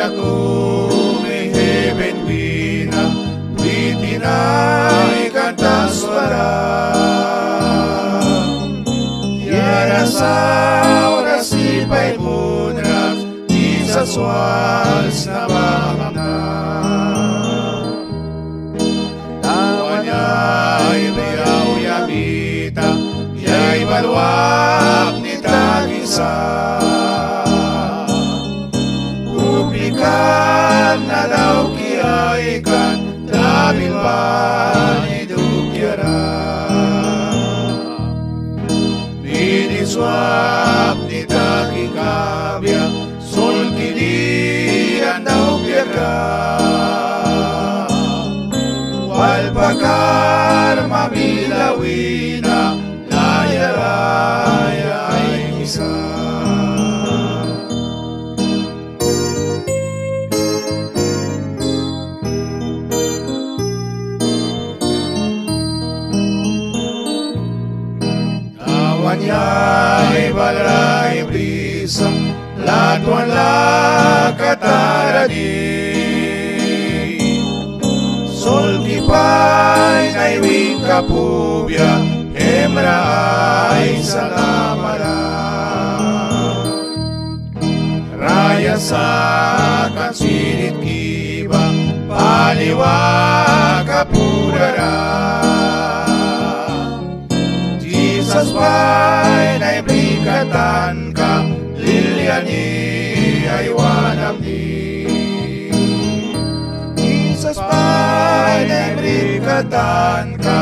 Yakumi heaven wina, witinay kantaswara. Yarasa orasi pa'y munra, isa swals na mamamna. Tawanya'y bayaw yamita, ya'y balwak ni tagisa. Kuplikan na daw kiya'y kan, labil pa ni dukyara. Biniswak ni takikabya, sulkilian daw kiyaka. Walpakar mabilawina, layaraya ay isa. Tawanya'y balay brisa, latuan la katarani. Sol kipay naiwing kapubya, hemra ay salamara. Raya sa kansilit kiba, paliwa kapurara. Jesus pa'y naibrikatan ka, lilyani ay wanamni. Jesus pa'y naibrikatan ka,